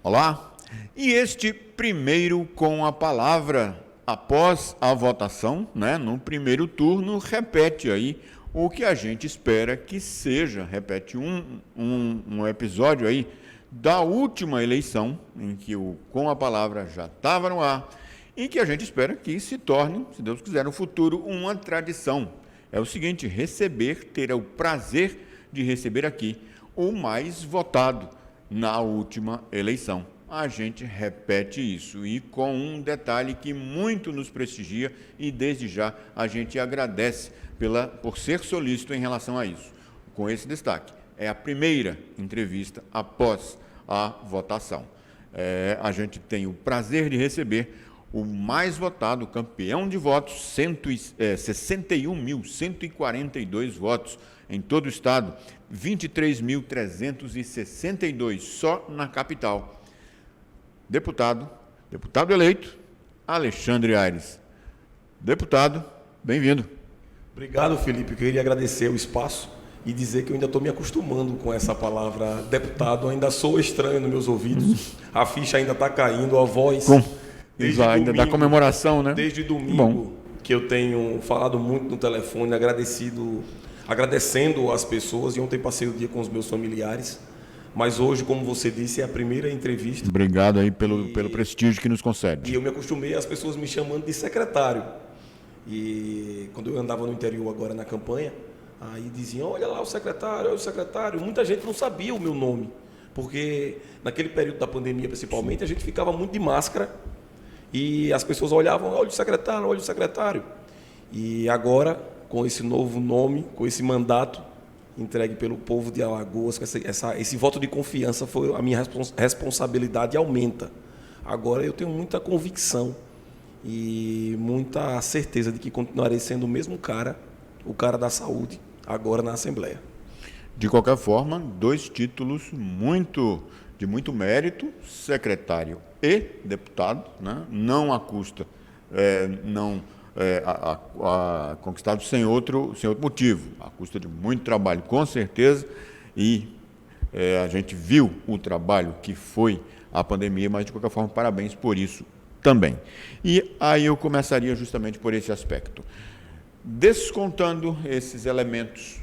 Olá, e este primeiro com a palavra, após a votação, no primeiro turno, repete aí o que a gente espera que seja, repete um episódio aí da última eleição, em que o com a palavra já estava no ar, e que a gente espera que se torne, se Deus quiser, no futuro, uma tradição. É o seguinte, ter o prazer de receber aqui o mais votado na última eleição. A gente repete isso e com um detalhe que muito nos prestigia e desde já a gente agradece por ser solícito em relação a isso. Com esse destaque, é a primeira entrevista após a votação. A gente tem o prazer de receber o mais votado, o campeão de votos, 61.142 votos em todo o estado, 23.362 só na capital. Deputado eleito, Alexandre Aires. Deputado, bem-vindo. Obrigado, Felipe. Eu queria agradecer o espaço e dizer que eu ainda estou me acostumando com essa palavra deputado, ainda sou estranho nos meus ouvidos, a ficha ainda está caindo, a voz... ainda da comemoração, né? Desde domingo, que eu tenho falado muito no telefone, agradecendo as pessoas, e ontem passei o dia com os meus familiares, mas hoje, como você disse, é a primeira entrevista. Obrigado aí pelo prestígio que nos concede. E eu me acostumei às pessoas me chamando de secretário. E quando eu andava no interior agora na campanha, aí diziam, olha lá o secretário, muita gente não sabia o meu nome, porque naquele período da pandemia, principalmente, a gente ficava muito de máscara, e as pessoas olhavam, olha o secretário. E agora, com esse novo nome, com esse mandato entregue pelo povo de Alagoas, esse voto de confiança, a minha responsabilidade aumenta. Agora eu tenho muita convicção e muita certeza de que continuarei sendo o mesmo cara, o cara da saúde, agora na Assembleia. De qualquer forma, 2 títulos de muito mérito, secretário e deputado, não à custa, conquistado sem outro motivo, à custa de muito trabalho, com certeza, e a gente viu o trabalho que foi a pandemia, mas de qualquer forma, parabéns por isso também. E aí eu começaria justamente por esse aspecto. Descontando esses elementos,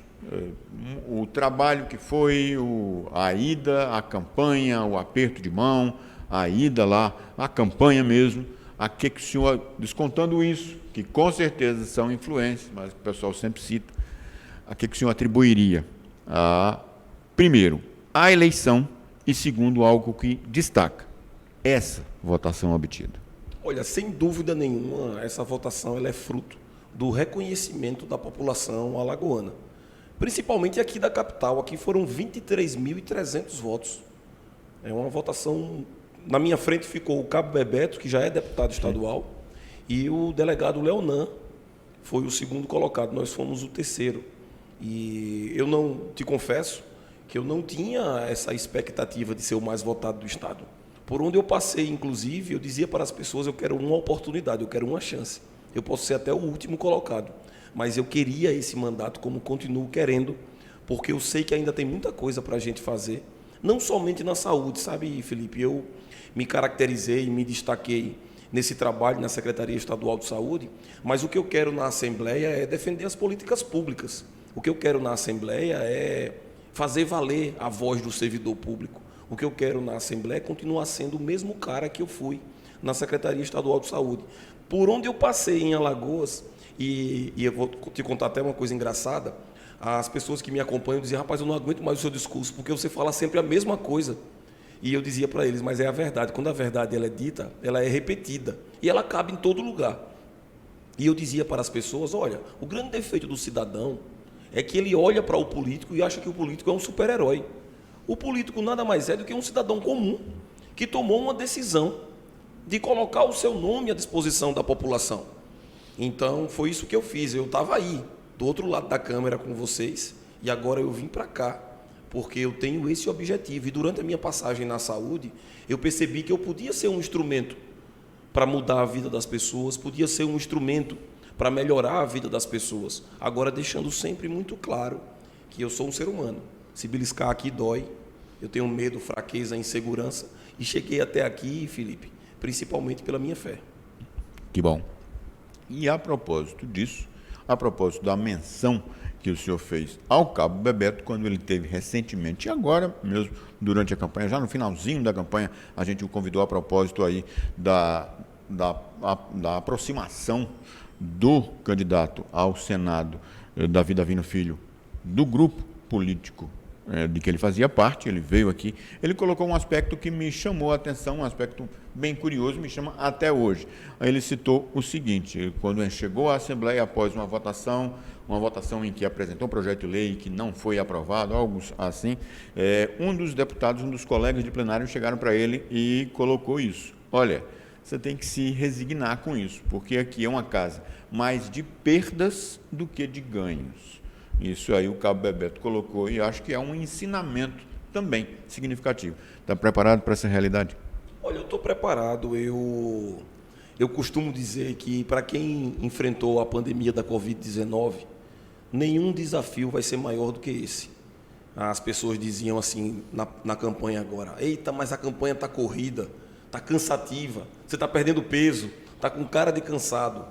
o trabalho que foi, a ida, a campanha, o aperto de mão, a ida lá, a campanha mesmo, a que o senhor, descontando isso, que com certeza são influências, mas o pessoal sempre cita, a que o senhor atribuiria? Primeiro, a eleição e segundo, algo que destaca, essa votação obtida. Olha, sem dúvida nenhuma, essa votação ela é fruto do reconhecimento da população alagoana. Principalmente aqui da capital, aqui foram 23.300 votos. É uma votação... Na minha frente ficou o Cabo Bebeto, que já é deputado estadual, e o delegado Leonan foi o segundo colocado, nós fomos o terceiro. E eu não, te confesso, que eu não tinha essa expectativa de ser o mais votado do estado. Por onde eu passei, inclusive, eu dizia para as pessoas, eu quero uma oportunidade, eu quero uma chance. Eu posso ser até o último colocado, mas eu queria esse mandato como continuo querendo, porque eu sei que ainda tem muita coisa para a gente fazer, não somente na saúde, sabe, Felipe? Eu me caracterizei, me destaquei nesse trabalho na Secretaria Estadual de Saúde, mas o que eu quero na Assembleia é defender as políticas públicas. O que eu quero na Assembleia é fazer valer a voz do servidor público. O que eu quero na Assembleia é continuar sendo o mesmo cara que eu fui na Secretaria Estadual de Saúde. Por onde eu passei em Alagoas, e eu vou te contar até uma coisa engraçada, as pessoas que me acompanham diziam, rapaz, eu não aguento mais o seu discurso, porque você fala sempre a mesma coisa. E eu dizia para eles, mas é a verdade. Quando a verdade ela é dita, ela é repetida. E ela cabe em todo lugar. E eu dizia para as pessoas, olha, o grande defeito do cidadão é que ele olha para o político e acha que o político é um super-herói. O político nada mais é do que um cidadão comum que tomou uma decisão de colocar o seu nome à disposição da população. Então, foi isso que eu fiz. Eu estava aí, do outro lado da câmera com vocês, e agora eu vim para cá, porque eu tenho esse objetivo. E durante a minha passagem na saúde, eu percebi que eu podia ser um instrumento para mudar a vida das pessoas, podia ser um instrumento para melhorar a vida das pessoas. Agora, deixando sempre muito claro que eu sou um ser humano. Se beliscar aqui dói, Eu tenho medo, fraqueza, insegurança. E cheguei até aqui, Felipe, principalmente pela minha fé. Que bom. E a propósito disso, a propósito da menção que o senhor fez ao Cabo Bebeto, quando ele teve recentemente, e agora mesmo, durante a campanha, já no finalzinho da campanha, a gente o convidou a propósito aí da aproximação do candidato ao Senado, Davi Davino Filho, do grupo político de que ele fazia parte. Ele veio aqui, ele colocou um aspecto que me chamou a atenção, um aspecto bem curioso, me chama até hoje. Aí ele citou o seguinte: quando ele chegou à Assembleia após uma votação em que apresentou um projeto de lei que não foi aprovado, algo assim, um dos deputados, um dos colegas de plenário chegaram para ele e colocou isso: olha, você tem que se resignar com isso, porque aqui é uma casa mais de perdas do que de ganhos. Isso aí o Cabo Bebeto colocou e acho que é um ensinamento também significativo. Está preparado para essa realidade? Olha, eu estou preparado. Eu costumo dizer que para quem enfrentou a pandemia da Covid-19, nenhum desafio vai ser maior do que esse. As pessoas diziam assim na campanha agora: eita, mas a campanha está corrida, está cansativa, você está perdendo peso, está com cara de cansado.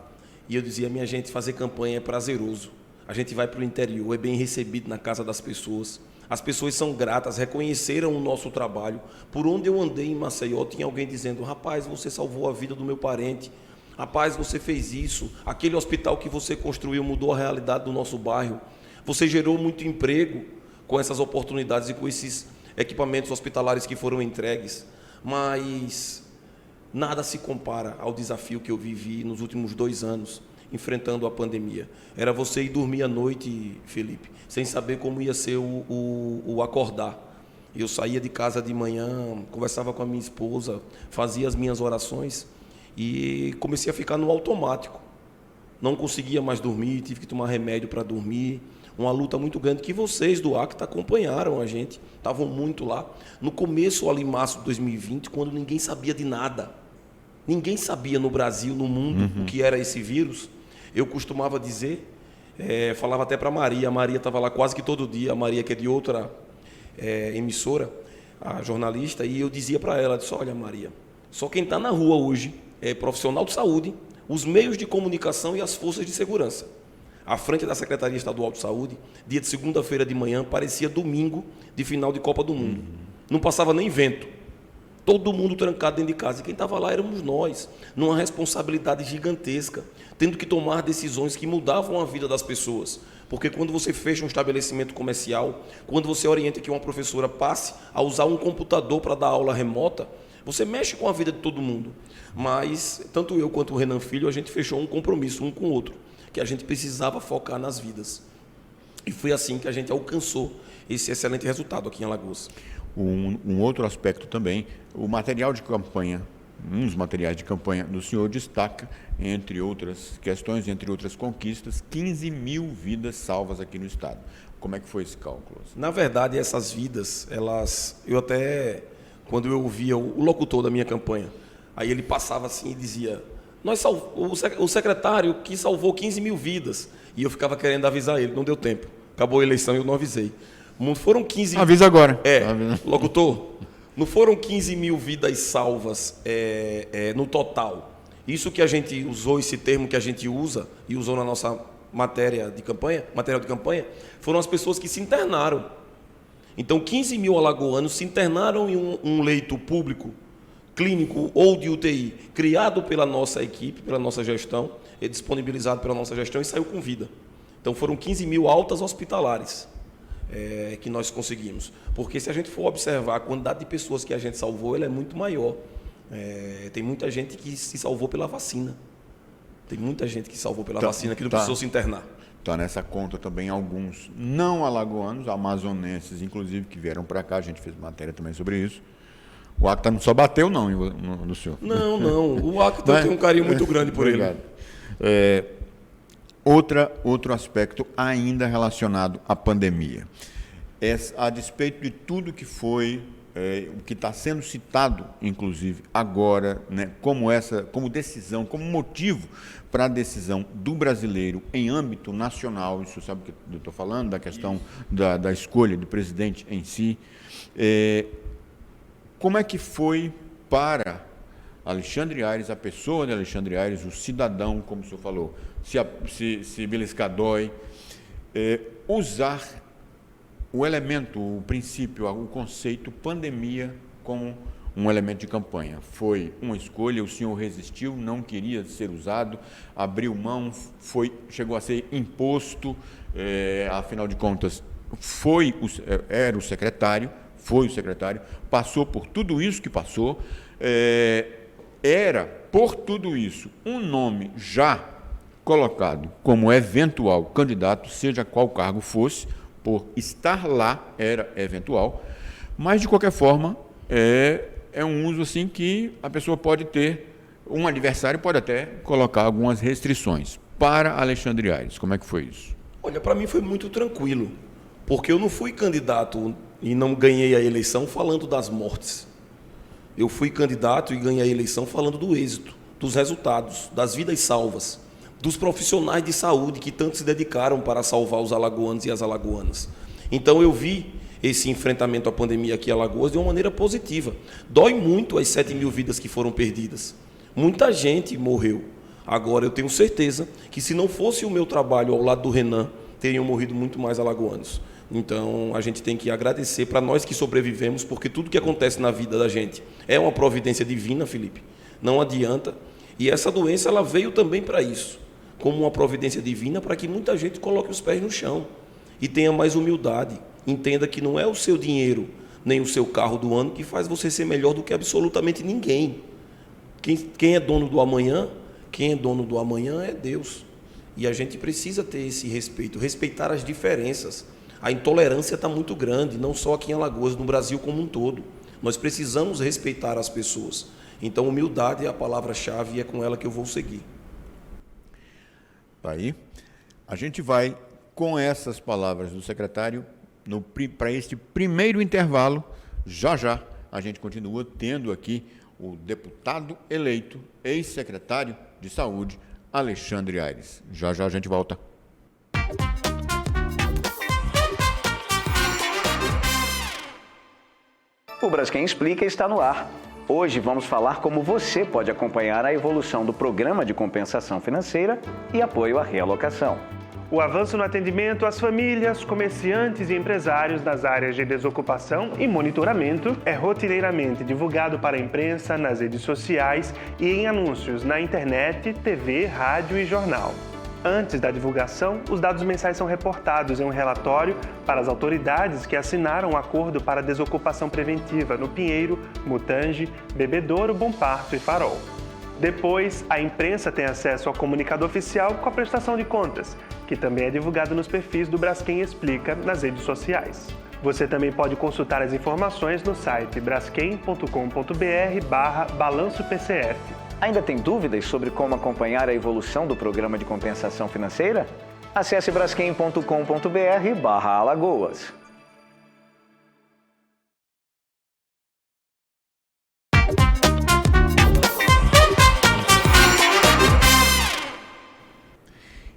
E eu dizia: minha gente, fazer campanha é prazeroso. A gente vai para o interior, é bem recebido na casa das pessoas. As pessoas são gratas, reconheceram o nosso trabalho. Por onde eu andei em Maceió, tinha alguém dizendo: rapaz, você salvou a vida do meu parente. Rapaz, você fez isso. Aquele hospital que você construiu mudou a realidade do nosso bairro. Você gerou muito emprego com essas oportunidades e com esses equipamentos hospitalares que foram entregues. Mas nada se compara ao desafio que eu vivi nos últimos 2 anos, enfrentando a pandemia. Era você ir dormir à noite, Felipe, sem saber como ia ser o acordar. Eu saía de casa de manhã, conversava com a minha esposa, fazia as minhas orações e comecei a ficar no automático. Não conseguia mais dormir, tive que tomar remédio para dormir. Uma luta muito grande que vocês do ACTA acompanharam a gente, estavam muito lá. No começo, ali em março de 2020, quando ninguém sabia de nada. Ninguém sabia no Brasil, no mundo, o que era esse vírus. Eu costumava dizer, falava até para a Maria estava lá quase que todo dia, a Maria que é de outra emissora, a jornalista, e eu dizia para ela, disse: olha, Maria, só quem está na rua hoje é profissional de saúde, os meios de comunicação e as forças de segurança. À frente da Secretaria Estadual de Saúde, dia de segunda-feira de manhã, parecia domingo de final de Copa do Mundo. Não passava nem vento. Todo mundo trancado dentro de casa. E quem estava lá éramos nós, numa responsabilidade gigantesca, tendo que tomar decisões que mudavam a vida das pessoas. Porque quando você fecha um estabelecimento comercial, quando você orienta que uma professora passe a usar um computador para dar aula remota, você mexe com a vida de todo mundo. Mas, tanto eu quanto o Renan Filho, a gente fechou um compromisso um com o outro, que a gente precisava focar nas vidas. E foi assim que a gente alcançou esse excelente resultado aqui em Alagoas. Um outro aspecto também, o material de campanha, um dos materiais de campanha do senhor destaca, entre outras questões, entre outras conquistas, 15 mil vidas salvas aqui no estado. Como é que foi esse cálculo? Na verdade, essas vidas, eu até, quando eu ouvia o locutor da minha campanha, aí ele passava assim e dizia: o secretário que salvou 15 mil vidas. E eu ficava querendo avisar ele, não deu tempo. Acabou a eleição e eu não avisei. Foram 15... Avisa agora. Locutor, não foram 15 mil vidas salvas no total. Isso que a gente usou, esse termo que a gente usa e usou na nossa material de campanha, foram as pessoas que se internaram. Então, 15 mil alagoanos se internaram em um leito público, clínico ou de UTI, criado pela nossa equipe, pela nossa gestão, disponibilizado pela nossa gestão e saiu com vida. Então, foram 15 mil altas hospitalares que nós conseguimos. Porque se a gente for observar a quantidade de pessoas que a gente salvou, ela é muito maior. Tem muita gente que se salvou pela vacina. Tem muita gente que salvou pela vacina que não precisou se internar. Está nessa conta também alguns não alagoanos, amazonenses, inclusive, que vieram para cá. A gente fez matéria também sobre isso. O ACTA não só bateu, não, no senhor. Não. O ACTA tem um carinho muito grande por Obrigado. ele. Outro aspecto ainda relacionado à pandemia. A despeito de tudo que foi o que está sendo citado, inclusive, agora, né, como decisão, como motivo para a decisão do brasileiro em âmbito nacional, isso sabe o que eu estou falando, da questão da escolha do presidente em si, como é que foi para Alexandre Aires, a pessoa de Alexandre Aires, o cidadão, como o senhor falou, se beliscar dói, usar o elemento, o princípio, o conceito pandemia como um elemento de campanha. Foi uma escolha, o senhor resistiu, não queria ser usado, abriu mão, chegou a ser imposto, afinal de contas, era o secretário, passou por tudo isso que passou, era, por tudo isso, um nome já colocado como eventual candidato, seja qual cargo fosse, por estar lá, era eventual, mas, de qualquer forma, é um uso assim que a pessoa pode ter, um adversário pode até colocar algumas restrições. Para Alexandre Aires, como é que foi isso? Olha, para mim foi muito tranquilo, porque eu não fui candidato e não ganhei a eleição falando das mortes. Eu fui candidato e ganhei a eleição falando do êxito, dos resultados, das vidas salvas, dos profissionais de saúde que tanto se dedicaram para salvar os alagoanos e as alagoanas. Então eu vi esse enfrentamento à pandemia aqui em Alagoas de uma maneira positiva. Dói muito as 7 mil vidas que foram perdidas. Muita gente morreu. Agora eu tenho certeza que se não fosse o meu trabalho ao lado do Renan, teriam morrido muito mais alagoanos. Então a gente tem que agradecer para nós que sobrevivemos, porque tudo que acontece na vida da gente é uma providência divina, Felipe. Não adianta. E essa doença ela veio também para isso, como uma providência divina, para que muita gente coloque os pés no chão e tenha mais humildade. Entenda que não é o seu dinheiro, nem o seu carro do ano que faz você ser melhor do que absolutamente ninguém. Quem é dono do amanhã? Quem é dono do amanhã é Deus. E a gente precisa ter esse respeito, respeitar as diferenças. A intolerância está muito grande, não só aqui em Alagoas, no Brasil como um todo. Nós precisamos respeitar as pessoas. Então, humildade é a palavra-chave e é com ela que eu vou seguir. Aí, a gente vai, com essas palavras do secretário, para este primeiro intervalo. Já a gente continua tendo aqui o deputado eleito, ex-secretário de Saúde, Alexandre Aires. Já a gente volta. O Braskem Explica está no ar. Hoje vamos falar como você pode acompanhar a evolução do Programa de Compensação Financeira e Apoio à Realocação. O avanço no atendimento às famílias, comerciantes e empresários nas áreas de desocupação e monitoramento é rotineiramente divulgado para a imprensa, nas redes sociais e em anúncios na internet, TV, rádio e jornal. Antes da divulgação, os dados mensais são reportados em um relatório para as autoridades que assinaram o acordo para a desocupação preventiva no Pinheiro, Mutange, Bebedouro, Bom Parto e Farol. Depois, a imprensa tem acesso ao comunicado oficial com a prestação de contas, que também é divulgado nos perfis do Braskem Explica nas redes sociais. Você também pode consultar as informações no site braskem.com.br/balanço-PCF. Ainda tem dúvidas sobre como acompanhar a evolução do Programa de Compensação Financeira? Acesse braskem.com.br/Alagoas.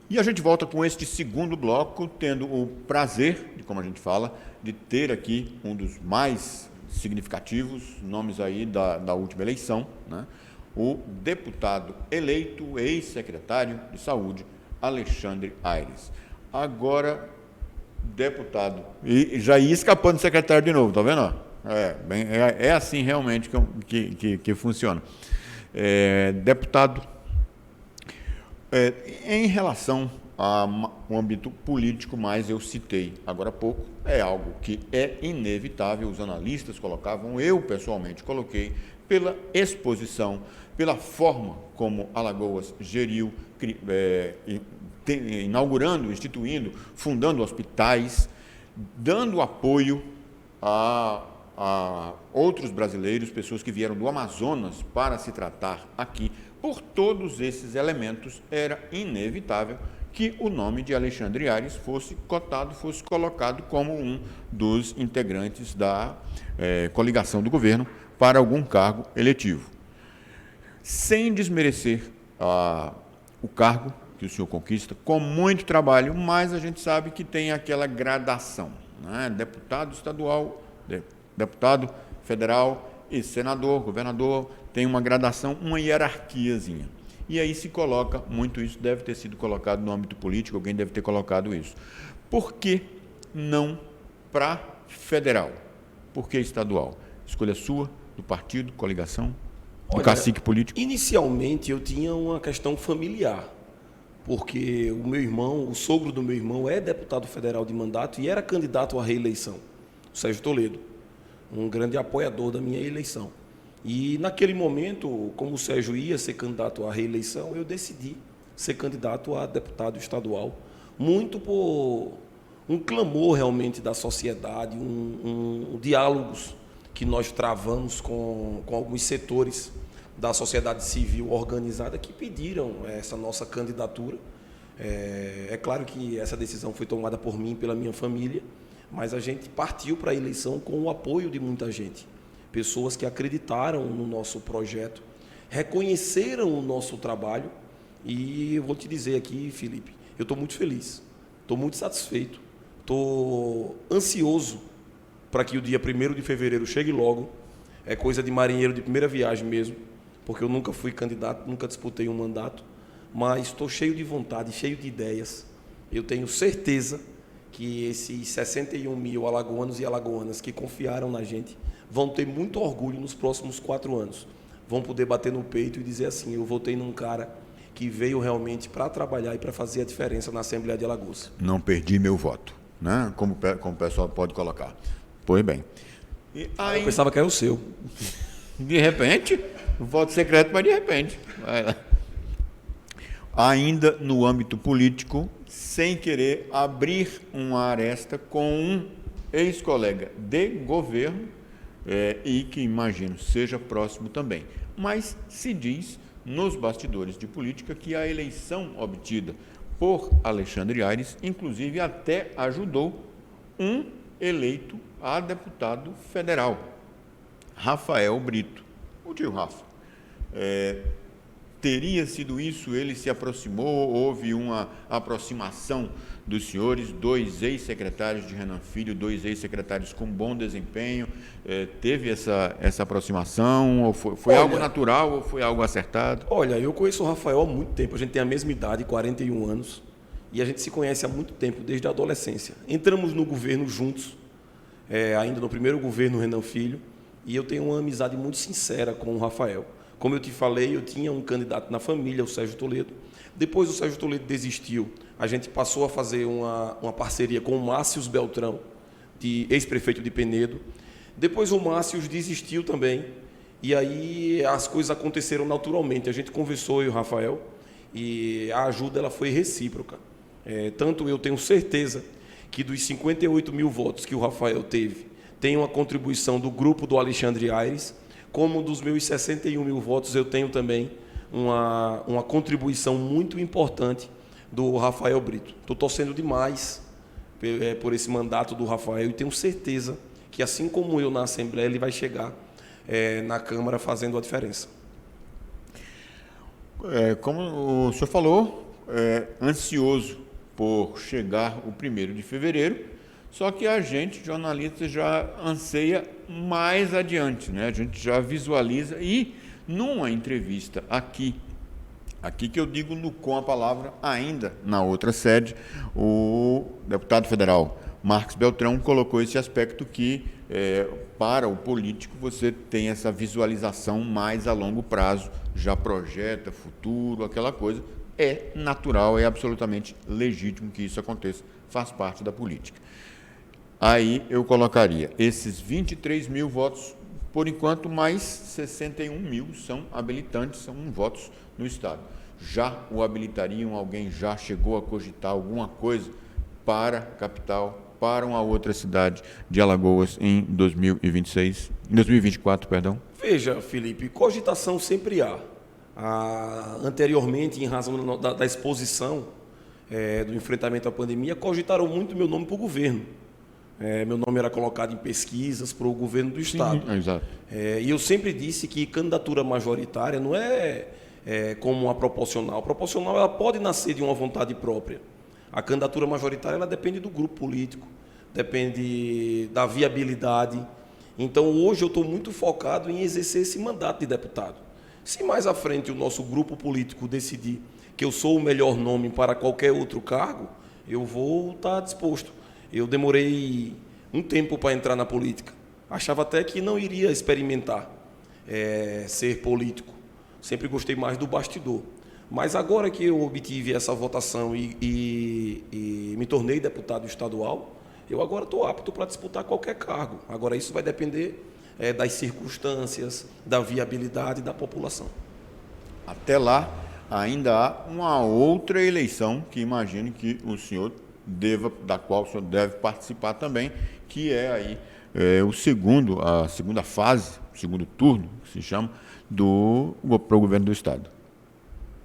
E a gente volta com este segundo bloco, tendo o prazer, como a gente fala, de ter aqui um dos mais significativos nomes aí da última eleição, né? O deputado eleito, ex-secretário de Saúde, Alexandre Aires. Agora, deputado, e já ia escapando de secretário de novo, tá vendo? É assim realmente que funciona. Deputado, em relação ao âmbito político, mais eu citei agora há pouco, é algo que é inevitável, os analistas colocavam, eu pessoalmente coloquei, pela exposição, pela forma como Alagoas geriu, inaugurando, instituindo, fundando hospitais, dando apoio a outros brasileiros, pessoas que vieram do Amazonas para se tratar aqui. Por todos esses elementos, era inevitável que o nome de Alexandre Aires fosse cotado, fosse colocado como um dos integrantes coligação do governo para algum cargo eletivo. Sem desmerecer o cargo que o senhor conquista, com muito trabalho, mas a gente sabe que tem aquela gradação, né? Deputado estadual, deputado federal e senador, governador, tem uma gradação, uma hierarquiazinha. E aí se coloca muito isso, deve ter sido colocado no âmbito político, alguém deve ter colocado isso. Por que não para federal? Por que estadual? Escolha sua, do partido, coligação, do cacique político? Inicialmente eu tinha uma questão familiar, porque o sogro do meu irmão é deputado federal de mandato e era candidato à reeleição, o Sérgio Toledo, um grande apoiador da minha eleição. E naquele momento, como o Sérgio ia ser candidato à reeleição, eu decidi ser candidato a deputado estadual, muito por um clamor realmente da sociedade, diálogos que nós travamos com alguns setores da sociedade civil organizada que pediram essa nossa candidatura. É claro que essa decisão foi tomada por mim e pela minha família, mas a gente partiu para a eleição com o apoio de muita gente. Pessoas que acreditaram no nosso projeto, reconheceram o nosso trabalho e eu vou te dizer aqui, Felipe, eu estou muito feliz, estou muito satisfeito, estou ansioso para que o dia 1º de fevereiro chegue logo. É coisa de marinheiro de primeira viagem mesmo, porque eu nunca fui candidato, nunca disputei um mandato, mas estou cheio de vontade, cheio de ideias. Eu tenho certeza que esses 61 mil alagoanos e alagoanas que confiaram na gente vão ter muito orgulho nos próximos 4 anos. Vão poder bater no peito e dizer assim: eu votei num cara que veio realmente para trabalhar e para fazer a diferença na Assembleia de Alagoas. Não perdi meu voto, né? Como o pessoal pode colocar. Pois bem. E aí, eu pensava que era o seu. De repente, voto secreto, mas de repente. Vai lá. Ainda no âmbito político, sem querer abrir uma aresta com um ex-colega de governo, e que imagino seja próximo também. Mas se diz nos bastidores de política que a eleição obtida por Alexandre Aires, inclusive até ajudou um eleito a deputado federal, Rafael Brito, o tio Rafa. Teria sido isso? Ele se aproximou, houve uma aproximação dos senhores, 2 ex-secretários de Renan Filho, 2 ex-secretários com bom desempenho, teve essa aproximação, ou foi algo natural, ou foi algo acertado? Olha, eu conheço o Rafael há muito tempo, a gente tem a mesma idade, 41 anos, e a gente se conhece há muito tempo, desde a adolescência. Entramos no governo juntos, ainda no primeiro governo Renan Filho, e eu tenho uma amizade muito sincera com o Rafael. Como eu te falei, eu tinha um candidato na família, o Sérgio Toledo. Depois o Sérgio Toledo desistiu. A gente passou a fazer uma parceria com o Márcio Beltrão, ex-prefeito de Penedo. Depois o Márcio desistiu também. E aí as coisas aconteceram naturalmente. A gente conversou, eu e o Rafael, e a ajuda ela foi recíproca. Tanto eu tenho certeza que dos 58 mil votos que o Rafael teve, tem uma contribuição do grupo do Alexandre Aires, como dos meus 61 mil votos eu tenho também uma contribuição muito importante do Rafael Brito. Estou torcendo demais por esse mandato do Rafael e tenho certeza que, assim como eu na Assembleia, ele vai chegar na Câmara fazendo a diferença. Como o senhor falou, ansioso por chegar o 1º de fevereiro, só que a gente, jornalista, já anseia mais adiante, né? A gente já visualiza e, numa entrevista aqui que eu digo com a palavra, ainda na outra sede, o deputado federal Marcos Beltrão colocou esse aspecto que, para o político, você tem essa visualização mais a longo prazo, já projeta futuro, aquela coisa. É natural, é absolutamente legítimo que isso aconteça, faz parte da política. Aí eu colocaria esses 23 mil votos, por enquanto, mais 61 mil são habilitantes, são votos no Estado. Já o habilitariam? Alguém já chegou a cogitar alguma coisa para a capital, para uma outra cidade de Alagoas em 2024, perdão? Veja, Felipe, cogitação sempre há. Anteriormente, em razão da exposição do enfrentamento à pandemia, cogitaram muito meu nome para o governo. Meu nome era colocado em pesquisas para o governo do Estado. Exato. E eu sempre disse que candidatura majoritária não é como uma proporcional. A proporcional ela pode nascer de uma vontade própria. A candidatura majoritária ela depende do grupo político, depende da viabilidade. Então, hoje eu estou muito focado em exercer esse mandato de deputado. Se mais à frente o nosso grupo político decidir que eu sou o melhor nome para qualquer outro cargo, eu vou estar disposto. Eu demorei um tempo para entrar na política. Achava até que não iria experimentar ser político. Sempre gostei mais do bastidor. Mas agora que eu obtive essa votação e me tornei deputado estadual, eu agora estou apto para disputar qualquer cargo. Agora isso vai depender das circunstâncias, da viabilidade da população. Até lá, ainda há uma outra eleição que imagino que o senhor da qual o senhor deve participar também, que é aí a segunda fase, o segundo turno, que se chama, para o governo do Estado.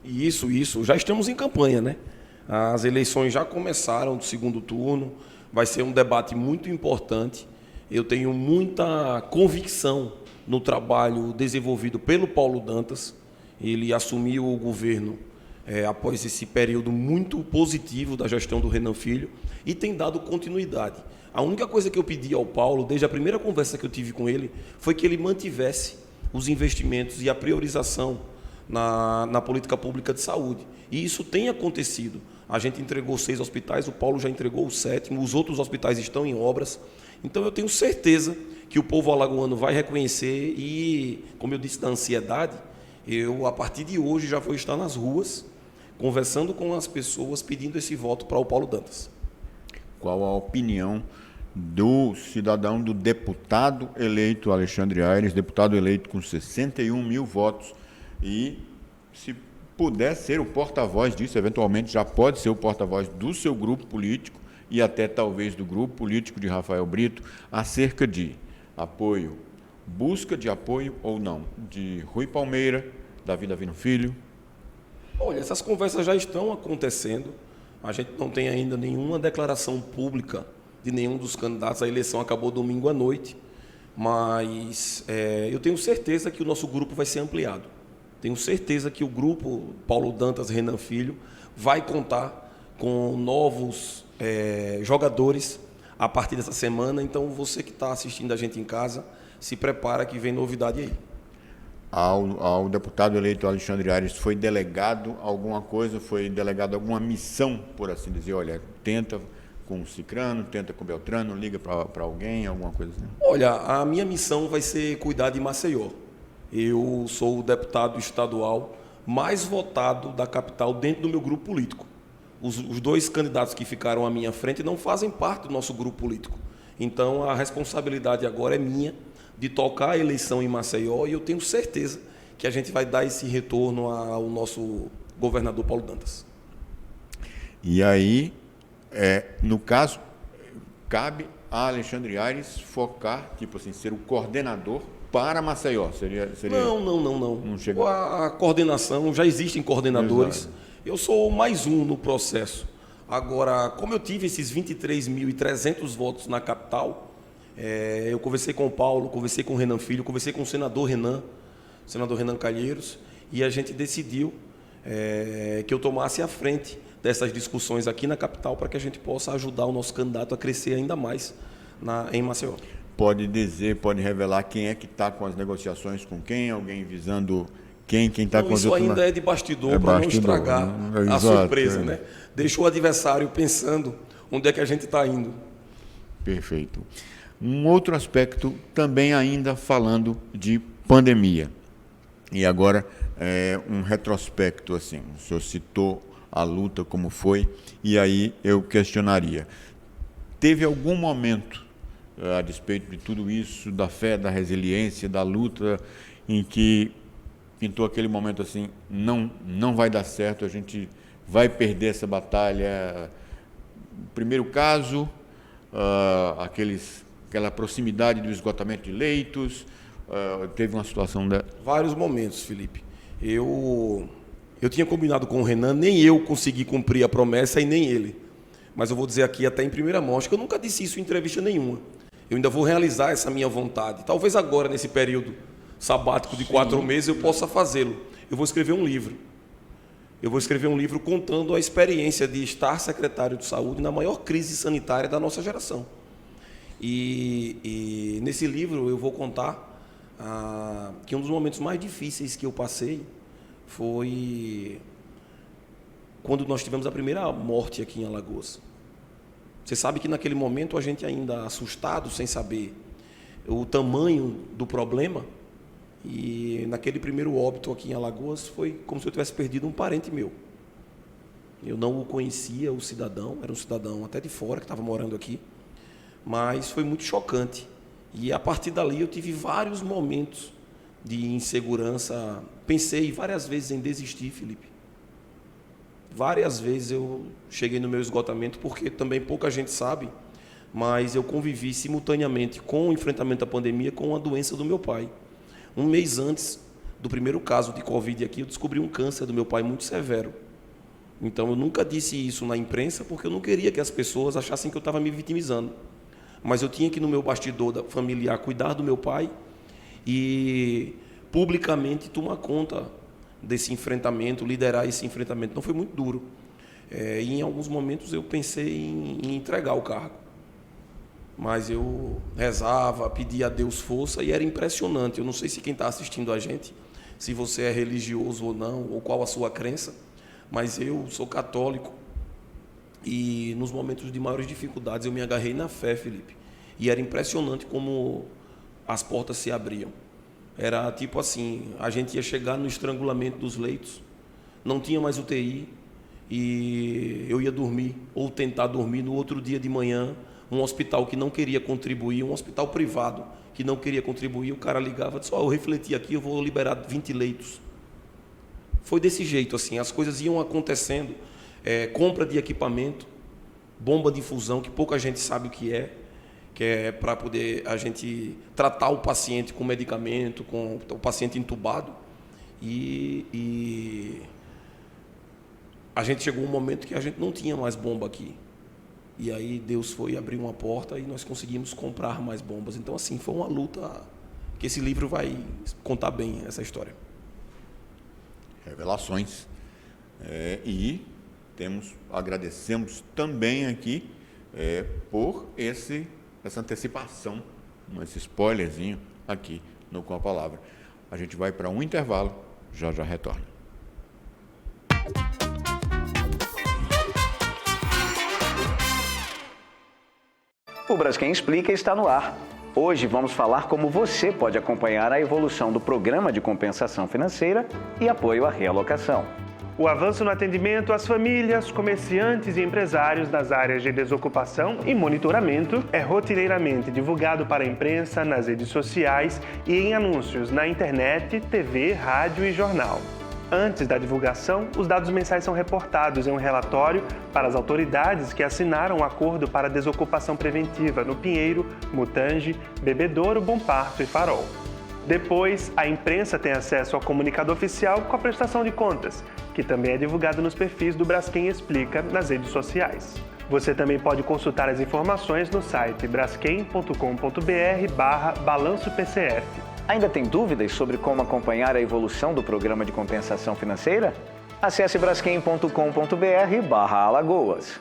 Isso. Já estamos em campanha, né? As eleições já começaram do segundo turno, vai ser um debate muito importante. Eu tenho muita convicção no trabalho desenvolvido pelo Paulo Dantas. Ele assumiu o governo após esse período muito positivo da gestão do Renan Filho e tem dado continuidade. A única coisa que eu pedi ao Paulo, desde a primeira conversa que eu tive com ele, foi que ele mantivesse os investimentos e a priorização na política pública de saúde. E isso tem acontecido. A gente entregou 6 hospitais, o Paulo já entregou o 7º, os outros hospitais estão em obras. Então eu tenho certeza que o povo alagoano vai reconhecer e, como eu disse, da ansiedade, eu, a partir de hoje, já vou estar nas ruas, conversando com as pessoas, pedindo esse voto para o Paulo Dantas. Qual a opinião do cidadão, do deputado eleito Alexandre Aires, deputado eleito com 61 mil votos, e se puder ser o porta-voz disso, eventualmente já pode ser o porta-voz do seu grupo político e até talvez do grupo político de Rafael Brito, acerca de apoio, busca de apoio ou não, de Rui Palmeira, Davi Davino Filho? Olha, essas conversas já estão acontecendo. A gente não tem ainda nenhuma declaração pública de nenhum dos candidatos. A eleição acabou domingo à noite, mas eu tenho certeza que o nosso grupo vai ser ampliado. Tenho certeza que o grupo Paulo Dantas Renan Filho vai contar com novos jogadores a partir dessa semana. Então, você que está assistindo a gente em casa, se prepara que vem novidade aí. Ao deputado eleito Alexandre Aires foi delegado alguma coisa, foi delegado alguma missão, por assim dizer, olha, tenta com o Cicrano, tenta com o Beltrano, liga para alguém, alguma coisa assim? Olha, a minha missão vai ser cuidar de Maceió. Eu sou o deputado estadual mais votado da capital dentro do meu grupo político. Os 2 candidatos que ficaram à minha frente não fazem parte do nosso grupo político. Então, a responsabilidade agora é minha de tocar a eleição em Maceió e eu tenho certeza que a gente vai dar esse retorno ao nosso governador Paulo Dantas. E aí, no caso, cabe a Alexandre Aires focar, tipo assim, ser o coordenador para Maceió? Seria... Não. Não chega... A coordenação, já existem coordenadores. Exato. Eu sou mais um no processo. Agora, como eu tive esses 23.300 votos na capital, eu conversei com o Paulo, conversei com o Renan Filho, conversei com o senador Renan Calheiros, e a gente decidiu que eu tomasse a frente dessas discussões aqui na capital para que a gente possa ajudar o nosso candidato a crescer ainda mais em Maceió. Pode revelar quem é que está com as negociações com quem? Alguém visando quem está com as Isso ainda é de bastidor para não estragar a surpresa, né? Deixa o adversário pensando onde é que a gente está indo. Perfeito. Um outro aspecto, também ainda falando de pandemia. E agora, um retrospecto, assim, o senhor citou a luta como foi, e aí eu questionaria. Teve algum momento, a despeito de tudo isso, da fé, da resiliência, da luta, em que pintou aquele momento assim, não vai dar certo, a gente vai perder essa batalha? Primeiro caso, aquela proximidade do esgotamento de leitos, teve uma situação Vários momentos, Felipe. Eu tinha combinado com o Renan, nem eu consegui cumprir a promessa e nem ele. mas eu vou dizer aqui até em primeira mão, acho que eu nunca disse isso em entrevista nenhuma. Eu ainda vou realizar essa minha vontade. Talvez agora, nesse período sabático de 4 meses, eu possa fazê-lo. Eu vou escrever um livro. Eu vou escrever um livro contando a experiência de estar secretário de saúde na maior crise sanitária da nossa geração. E nesse livro eu vou contar que um dos momentos mais difíceis que eu passei foi quando nós tivemos a primeira morte aqui em Alagoas. Você sabe que naquele momento a gente ainda assustado, sem saber o tamanho do problema, e naquele primeiro óbito aqui em Alagoas foi como se eu tivesse perdido um parente meu. Eu não o conhecia, o cidadão, era um cidadão até de fora que estava morando aqui, mas foi muito chocante. E a partir dali eu tive vários momentos de insegurança. Pensei várias vezes em desistir, Felipe. Várias vezes eu cheguei no meu esgotamento, porque também pouca gente sabe, mas eu convivi simultaneamente com o enfrentamento da pandemia com a doença do meu pai. Um mês antes do primeiro caso de Covid aqui, eu descobri um câncer do meu pai muito severo. Então eu nunca disse isso na imprensa, porque eu não queria que as pessoas achassem que eu estava me vitimizando. Mas eu tinha que, no meu bastidor familiar, cuidar do meu pai e publicamente tomar conta desse enfrentamento, liderar esse enfrentamento. Então foi muito duro. E em alguns momentos eu pensei em entregar o cargo. Mas eu rezava, pedia a Deus força e era impressionante. Eu não sei se quem está assistindo a gente, se você é religioso ou não, ou qual a sua crença, mas eu sou católico. E nos momentos de maiores dificuldades eu me agarrei na fé, Felipe. E era impressionante como as portas se abriam. Era tipo assim, a gente ia chegar no estrangulamento dos leitos, não tinha mais UTI, e eu ia dormir, ou tentar dormir no outro dia de manhã, um hospital que não queria contribuir, um hospital privado que não queria contribuir, o cara ligava e disse, eu refleti aqui, eu vou liberar 20 leitos. Foi desse jeito, assim, as coisas iam acontecendo. Compra de equipamento, bomba de infusão, que pouca gente sabe o que é para poder a gente tratar o paciente com medicamento, com o paciente entubado. E a gente chegou um momento que a gente não tinha mais bomba aqui. E aí Deus foi abrir uma porta e nós conseguimos comprar mais bombas. Então, assim, foi uma luta que esse livro vai contar bem essa história. Revelações. E agradecemos também aqui por essa antecipação, esse spoilerzinho aqui no Com a Palavra. A gente vai para um intervalo, já retorna. O Braskem Explica está no ar. Hoje vamos falar como você pode acompanhar a evolução do Programa de Compensação Financeira e Apoio à Realocação. O avanço no atendimento às famílias, comerciantes e empresários das áreas de desocupação e monitoramento é rotineiramente divulgado para a imprensa, nas redes sociais e em anúncios na internet, TV, rádio e jornal. Antes da divulgação, os dados mensais são reportados em um relatório para as autoridades que assinaram o acordo para a desocupação preventiva no Pinheiro, Mutange, Bebedouro, Bom Parto e Farol. Depois, a imprensa tem acesso ao comunicado oficial com a prestação de contas, que também é divulgado nos perfis do Braskem Explica nas redes sociais. Você também pode consultar as informações no site braskem.com.br/balanço-PCF. Ainda tem dúvidas sobre como acompanhar a evolução do Programa de Compensação Financeira? Acesse braskem.com.br/Alagoas.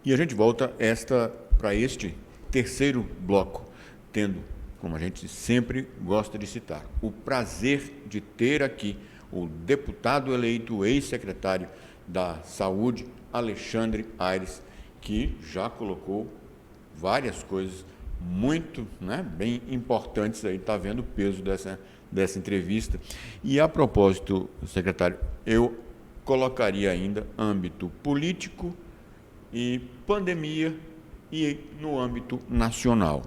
E a gente volta para este terceiro bloco, tendo, como a gente sempre gosta de citar, o prazer de ter aqui o deputado eleito, ex-secretário da Saúde, Alexandre Aires, que já colocou várias coisas muito, bem importantes aí, está vendo o peso dessa entrevista. E a propósito, secretário, eu colocaria ainda âmbito político e pandemia e no âmbito nacional.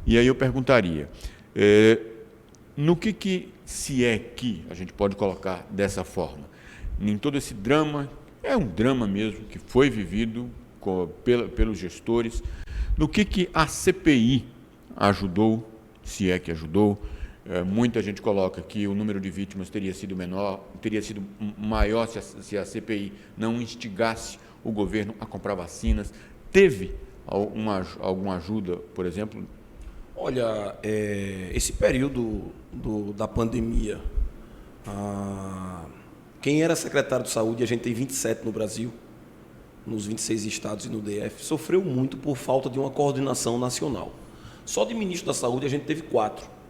E aí eu perguntaria, no que se é que a gente pode colocar dessa forma? Em todo esse drama, é um drama mesmo que foi vivido pelos gestores, no que a CPI ajudou, se é que ajudou, Muita gente coloca que o número de vítimas teria sido menor, teria sido maior se a CPI não instigasse o governo a comprar vacinas. Teve alguma ajuda, por exemplo? Olha, esse período da pandemia, quem era secretário de saúde, a gente tem 27 no Brasil, nos 26 estados e no DF, sofreu muito por falta de uma coordenação nacional. Só de ministro da saúde a gente teve 4.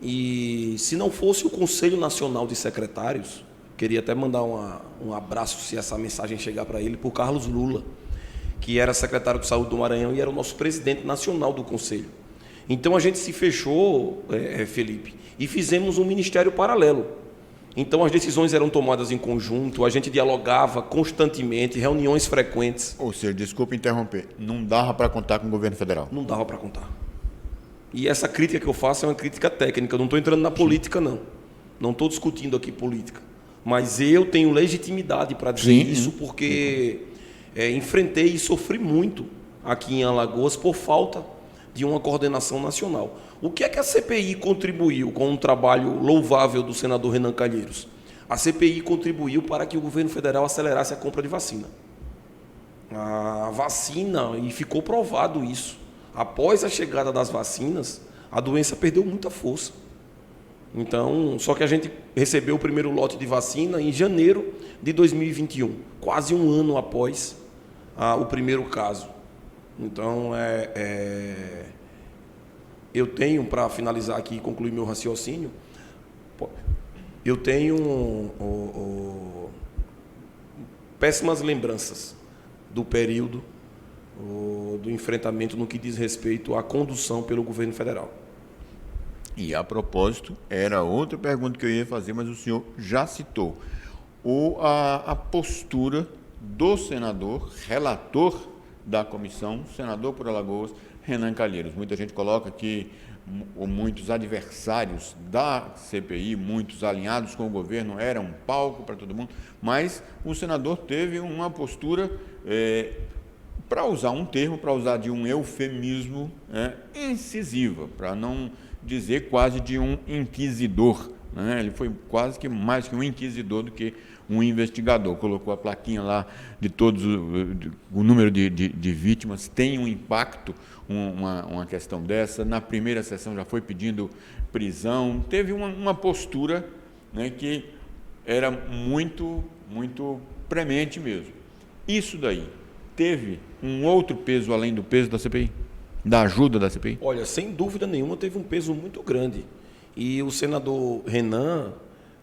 E se não fosse o Conselho Nacional de Secretários, queria até mandar um abraço, se essa mensagem chegar para ele, por Carlos Lula, que era secretário de saúde do Maranhão e era o nosso presidente nacional do Conselho. Então a gente se fechou, Felipe, e fizemos um ministério paralelo. Então as decisões eram tomadas em conjunto, a gente dialogava constantemente, reuniões frequentes. Ou seja, desculpe interromper, não dava para contar com o governo federal? Não dava para contar. E essa crítica que eu faço é uma crítica técnica, eu não estou entrando na política, não. Não estou discutindo aqui política. Mas eu tenho legitimidade para dizer isso, porque enfrentei e sofri muito aqui em Alagoas por falta de uma coordenação nacional. O que é que a CPI contribuiu com um trabalho louvável do senador Renan Calheiros? A CPI contribuiu para que o governo federal acelerasse a compra de vacina. A vacina, e ficou provado isso, após a chegada das vacinas, a doença perdeu muita força. Então, só que a gente recebeu o primeiro lote de vacina em janeiro de 2021, quase um ano após o primeiro caso. Então, eu tenho, para finalizar aqui e concluir meu raciocínio, eu tenho péssimas lembranças do período do enfrentamento no que diz respeito à condução pelo governo federal. E a propósito, era outra pergunta que eu ia fazer, mas o senhor já citou. A postura do senador, relator da comissão, senador por Alagoas, Renan Calheiros. Muita gente coloca que muitos adversários da CPI, muitos alinhados com o governo, eram um palco para todo mundo, mas o senador teve uma postura, para usar um termo, para usar de um eufemismo, incisiva, para não dizer quase de um inquisidor, né? Ele foi quase que mais que um inquisidor do que um investigador. Colocou a plaquinha lá de todos o número de vítimas. Tem um impacto uma questão dessa. Na primeira sessão já foi pedindo prisão. Teve uma postura, né, que era muito, muito premente mesmo. Isso daí teve um outro peso além do peso da CPI? Da ajuda da CPI? Olha, sem dúvida nenhuma teve um peso muito grande. E o senador Renan,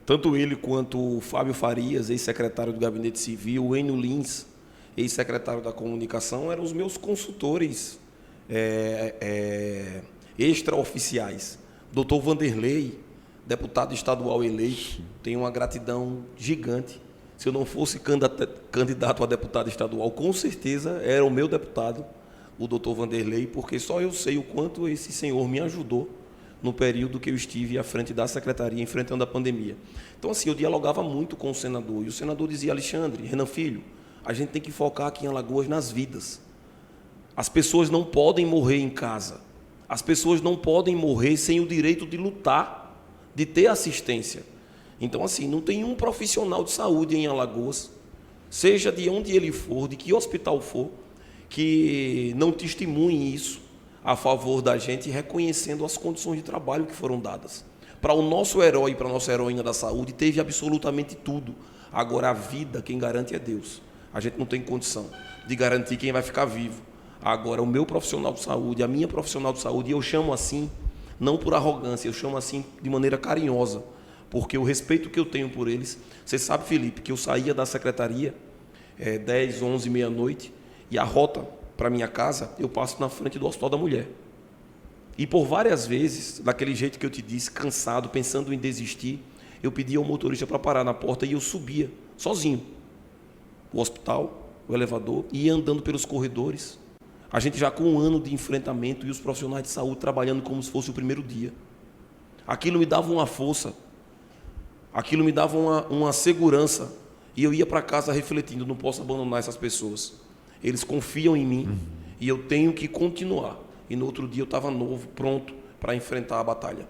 tanto ele quanto o Fábio Farias, ex-secretário do Gabinete Civil, o Enio Lins, ex-secretário da Comunicação, eram os meus consultores extraoficiais. Doutor Vanderlei, deputado estadual eleito, tenho uma gratidão gigante. Se eu não fosse candidato a deputado estadual, com certeza era o meu deputado, o doutor Vanderlei, porque só eu sei o quanto esse senhor me ajudou no período que eu estive à frente da secretaria, enfrentando a pandemia. Então, assim, eu dialogava muito com o senador, e o senador dizia: Alexandre, Renan Filho, a gente tem que focar aqui em Alagoas nas vidas. As pessoas não podem morrer em casa. As pessoas não podem morrer sem o direito de lutar, de ter assistência. Então, assim, não tem um profissional de saúde em Alagoas, seja de onde ele for, de que hospital for, que não testemunhe isso a favor da gente, reconhecendo as condições de trabalho que foram dadas. Para o nosso herói e para a nossa heroína da saúde, teve absolutamente tudo. Agora, a vida, quem garante é Deus. A gente não tem condição de garantir quem vai ficar vivo. Agora, o meu profissional de saúde, a minha profissional de saúde, eu chamo assim, não por arrogância, eu chamo assim de maneira carinhosa, porque o respeito que eu tenho por eles. Você sabe, Felipe, que eu saía da secretaria 10, 11, meia-noite, e a rota para minha casa, eu passo na frente do Hospital da Mulher. E por várias vezes, daquele jeito que eu te disse, cansado, pensando em desistir, eu pedia ao motorista para parar na porta e eu subia, sozinho, o hospital, o elevador, e ia andando pelos corredores. A gente já com um ano de enfrentamento e os profissionais de saúde trabalhando como se fosse o primeiro dia. Aquilo me dava uma força, aquilo me dava uma segurança, e eu ia para casa refletindo: não posso abandonar essas pessoas. Eles confiam em mim e eu tenho que continuar. E no outro dia eu estava novo, pronto para enfrentar a batalha.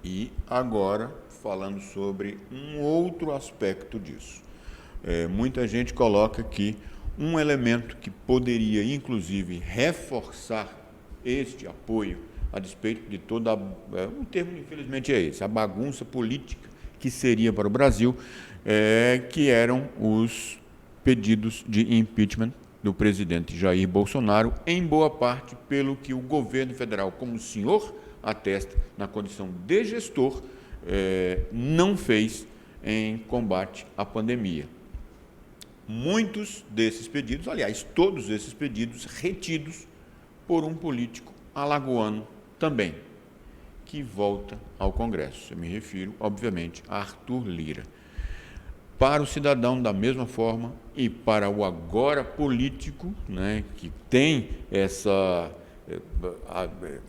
E agora, falando sobre um outro aspecto disso. Muita gente coloca que um elemento que poderia, inclusive, reforçar este apoio, a despeito de toda, o termo infelizmente é esse, a bagunça política que seria para o Brasil, que eram os pedidos de impeachment do presidente Jair Bolsonaro, em boa parte pelo que o governo federal, como o senhor atesta, na condição de gestor, não fez em combate à pandemia. Muitos desses pedidos, aliás, todos esses pedidos retidos por um político alagoano também, que volta ao Congresso. Eu me refiro, obviamente, a Arthur Lira. Para o cidadão, da mesma forma, e para o agora político, né, que tem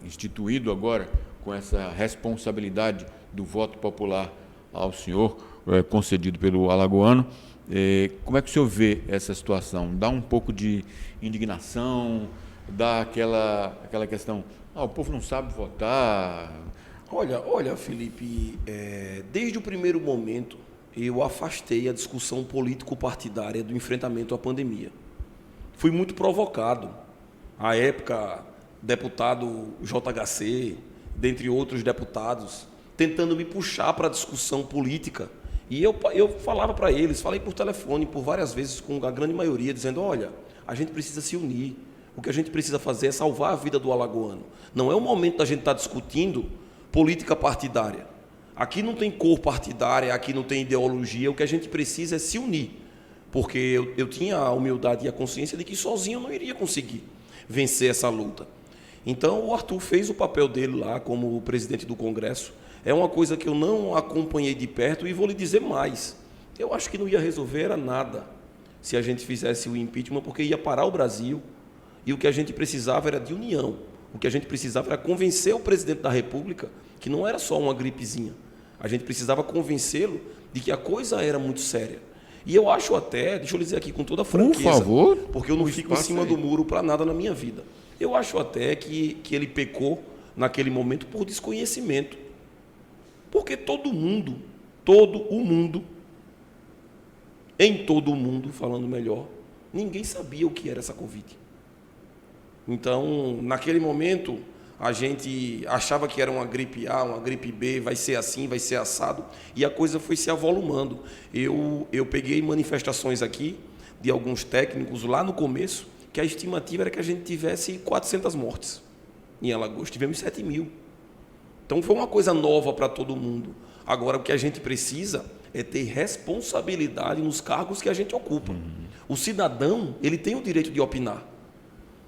instituído agora com essa responsabilidade do voto popular ao senhor, concedido pelo alagoano, como é que o senhor vê essa situação? Dá um pouco de indignação, dá aquela questão, o povo não sabe votar? Olha, Felipe, desde o primeiro momento eu afastei a discussão político-partidária do enfrentamento à pandemia. Fui muito provocado. À época, deputado JHC, dentre outros deputados, tentando me puxar para a discussão política. E eu falava para eles, falei por telefone por várias vezes com a grande maioria, dizendo, olha, a gente precisa se unir. O que a gente precisa fazer é salvar a vida do alagoano. Não é o momento da gente estar discutindo política partidária. Aqui não tem cor partidária, aqui não tem ideologia, o que a gente precisa é se unir. Porque eu tinha a humildade e a consciência de que sozinho eu não iria conseguir vencer essa luta. Então o Arthur fez o papel dele lá como presidente do Congresso. É uma coisa que eu não acompanhei de perto e vou lhe dizer mais. Eu acho que não ia resolver era nada se a gente fizesse o impeachment, porque ia parar o Brasil e o que a gente precisava era de união. O que a gente precisava era convencer o presidente da República que não era só uma gripezinha. A gente precisava convencê-lo de que a coisa era muito séria. E eu acho até, deixa eu lhe dizer aqui com toda franqueza, por favor, porque eu não fico em cima do muro para nada na minha vida. Eu acho até que ele pecou naquele momento por desconhecimento. Porque todo o mundo, em todo o mundo, falando melhor, ninguém sabia o que era essa Covid. Então, naquele momento, a gente achava que era uma gripe A, uma gripe B, vai ser assim, vai ser assado, e a coisa foi se avolumando. Eu peguei manifestações aqui de alguns técnicos lá no começo, que a estimativa era que a gente tivesse 400 mortes. Em Alagoas tivemos 7.000. Então foi uma coisa nova para todo mundo. Agora o que a gente precisa é ter responsabilidade nos cargos que a gente ocupa. O cidadão, ele tem o direito de opinar.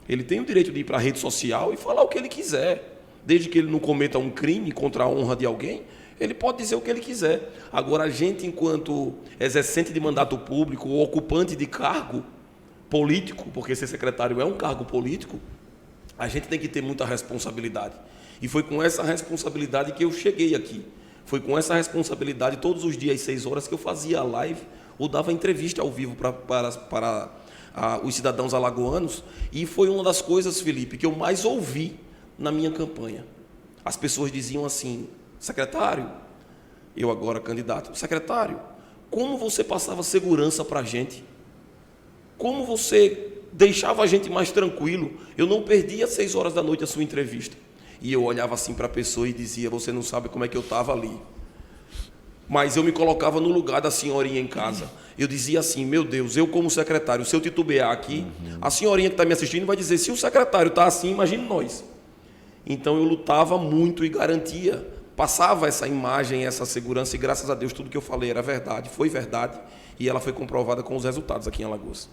Ele tem o direito de ir para a rede social e falar o que ele quiser. Desde que ele não cometa um crime contra a honra de alguém, ele pode dizer o que ele quiser. Agora, a gente, enquanto exercente de mandato público ou ocupante de cargo político, porque ser secretário é um cargo político, a gente tem que ter muita responsabilidade. E foi com essa responsabilidade que eu cheguei aqui. Foi com essa responsabilidade, todos os dias, às 6 horas, que eu fazia a live ou dava entrevista ao vivo para os cidadãos alagoanos, e foi uma das coisas, Felipe, que eu mais ouvi na minha campanha. As pessoas diziam assim, secretário, eu agora candidato, secretário, como você passava segurança para a gente? Como você deixava a gente mais tranquilo? Eu não perdia às 6 horas da noite a sua entrevista. E eu olhava assim para a pessoa e dizia, você não sabe como é que eu estava ali. Mas eu me colocava no lugar da senhorinha em casa. Eu dizia assim, meu Deus, eu como secretário, se eu titubear aqui, a senhorinha que está me assistindo vai dizer, se o secretário está assim, imagine nós. Então eu lutava muito e garantia, passava essa imagem, essa segurança, e graças a Deus tudo que eu falei era verdade, foi verdade, e ela foi comprovada com os resultados aqui em Alagoas.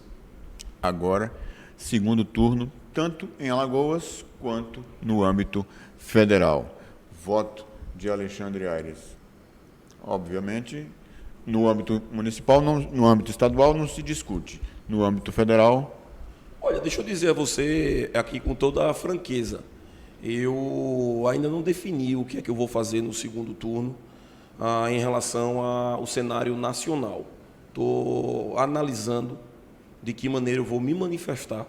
Agora, segundo turno, tanto em Alagoas quanto no âmbito federal. Voto de Alexandre Aires. Obviamente, no âmbito municipal, no âmbito estadual não se discute. No âmbito federal... Olha, deixa eu dizer a você aqui com toda a franqueza, eu ainda não defini o que é que eu vou fazer no segundo turno em relação ao cenário nacional. Estou analisando de que maneira eu vou me manifestar,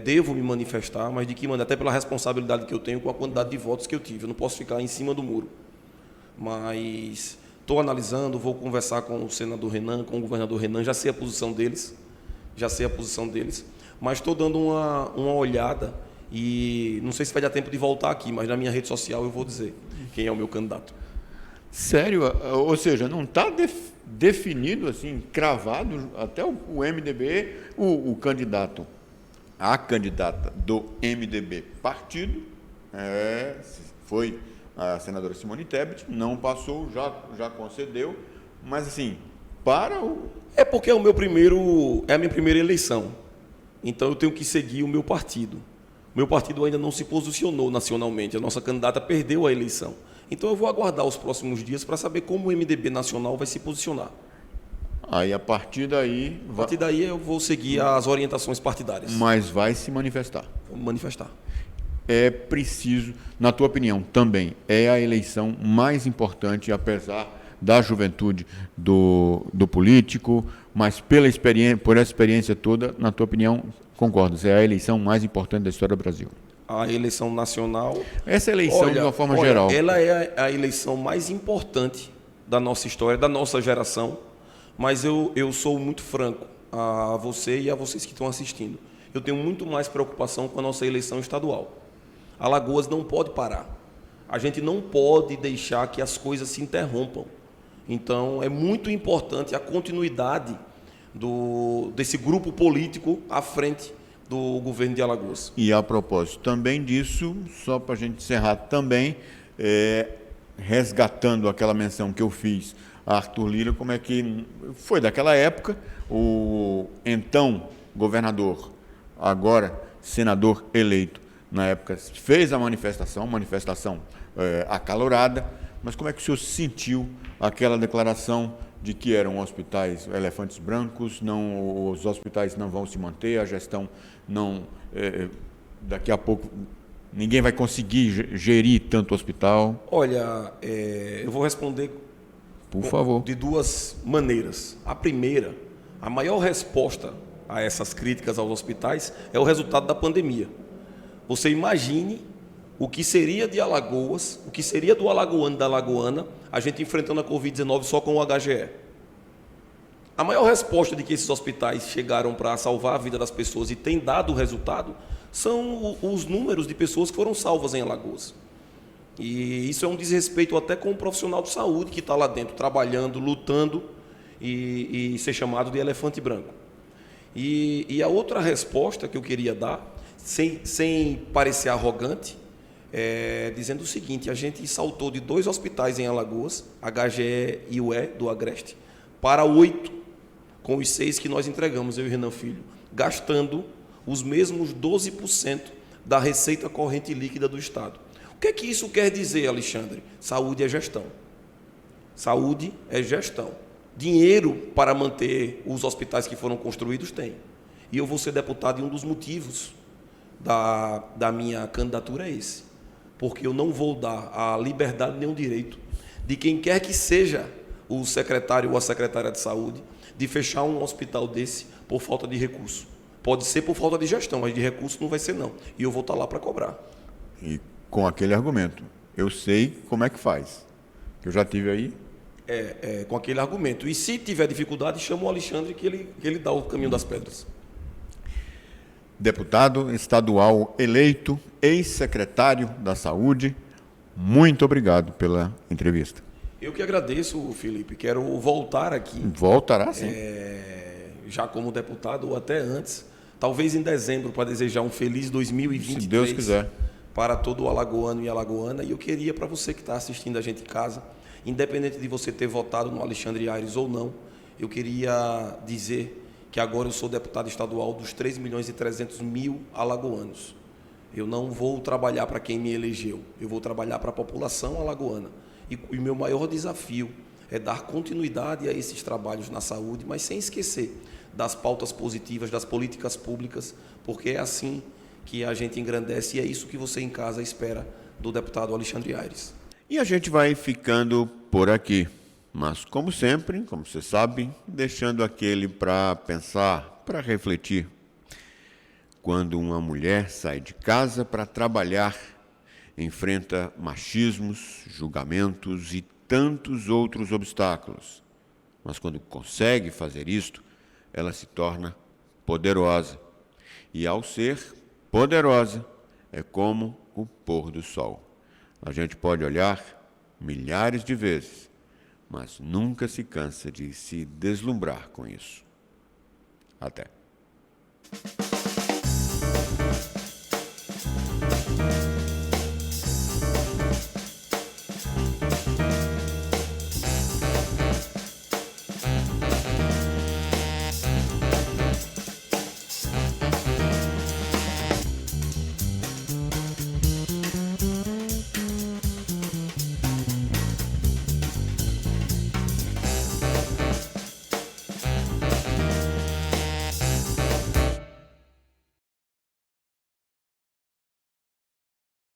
devo me manifestar, mas de que maneira, até pela responsabilidade que eu tenho com a quantidade de votos que eu tive. Eu não posso ficar em cima do muro. mas estou analisando, vou conversar com o senador Renan, com o governador Renan, já sei a posição deles, mas estou dando uma olhada e não sei se vai dar tempo de voltar aqui, mas na minha rede social eu vou dizer quem é o meu candidato. Sério? Ou seja, não está definido, assim, cravado, até o MDB, o candidato, a candidata do MDB partido, foi a senadora Simone Tebet, não passou, já concedeu, mas assim, para o... É porque é a minha primeira eleição, então eu tenho que seguir o meu partido. O meu partido ainda não se posicionou nacionalmente, a nossa candidata perdeu a eleição. Então eu vou aguardar os próximos dias para saber como o MDB nacional vai se posicionar. Aí, a partir daí... A partir daí eu vou seguir as orientações partidárias. Mas vai se manifestar. Vou manifestar. É preciso, na tua opinião, também, é a eleição mais importante, apesar da juventude do político, mas por essa experiência toda, na tua opinião, concordas, é a eleição mais importante da história do Brasil? A eleição nacional... Essa eleição, de uma forma geral... Ela é a eleição mais importante da nossa história, da nossa geração, mas eu sou muito franco a você e a vocês que estão assistindo. Eu tenho muito mais preocupação com a nossa eleição estadual. Alagoas não pode parar. A gente não pode deixar que as coisas se interrompam. Então, é muito importante a continuidade desse grupo político à frente do governo de Alagoas. E a propósito também disso, só para a gente encerrar também, resgatando aquela menção que eu fiz a Arthur Lira, como é que foi daquela época, o então governador, agora senador eleito, na época fez a manifestação acalorada, mas como é que o senhor sentiu aquela declaração de que eram hospitais elefantes brancos, os hospitais não vão se manter, a gestão não... daqui a pouco ninguém vai conseguir gerir tanto hospital? Olha, eu vou responder, por favor, de duas maneiras. A primeira, a maior resposta a essas críticas aos hospitais é o resultado da pandemia. Você imagine o que seria de Alagoas, o que seria do alagoano e da alagoana, a gente enfrentando a Covid-19 só com o HGE. A maior resposta de que esses hospitais chegaram para salvar a vida das pessoas e tem dado resultado são os números de pessoas que foram salvas em Alagoas. E isso é um desrespeito até com o profissional de saúde que está lá dentro, trabalhando, lutando e ser chamado de elefante branco. E a outra resposta que eu queria dar, sem parecer arrogante, dizendo o seguinte: a gente saltou de 2 hospitais em Alagoas, HGE e UE do Agreste, para 8, com os 6 que nós entregamos, eu e Renan Filho, gastando os mesmos 12% da receita corrente líquida do Estado. O que é que isso quer dizer, Alexandre? Saúde é gestão. Saúde é gestão. Dinheiro para manter os hospitais que foram construídos tem. E eu vou ser deputado, e um dos motivos da minha candidatura é esse. Porque eu não vou dar a liberdade nem o direito de quem quer que seja o secretário ou a secretária de saúde de fechar um hospital desse por falta de recurso. Pode ser por falta de gestão, mas de recurso não vai ser não. E eu vou estar lá para cobrar. E com aquele argumento, eu sei como é que faz, que eu já tive aí. Com aquele argumento. E se tiver dificuldade, chama o Alexandre que ele dá o caminho das pedras. Deputado estadual eleito, ex-secretário da Saúde, muito obrigado pela entrevista. Eu que agradeço, Felipe. Quero voltar aqui. Voltará, sim. Já como deputado, ou até antes, talvez em dezembro, para desejar um feliz 2023. Se Deus quiser. Para todo o alagoano e alagoana. E eu queria, para você que está assistindo a gente em casa, independente de você ter votado no Alexandre Aires ou não, eu queria dizer que agora eu sou deputado estadual dos 3.300.000 alagoanos. Eu não vou trabalhar para quem me elegeu, eu vou trabalhar para a população alagoana. E o meu maior desafio é dar continuidade a esses trabalhos na saúde, mas sem esquecer das pautas positivas, das políticas públicas, porque é assim que a gente engrandece e é isso que você em casa espera do deputado Alexandre Aires. E a gente vai ficando por aqui, mas como sempre, como você sabe, deixando aquele para pensar, para refletir. Quando uma mulher sai de casa para trabalhar, enfrenta machismos, julgamentos e tantos outros obstáculos. Mas quando consegue fazer isto, ela se torna poderosa. E ao ser poderosa, é como o pôr do sol. A gente pode olhar milhares de vezes, mas nunca se cansa de se deslumbrar com isso. Até.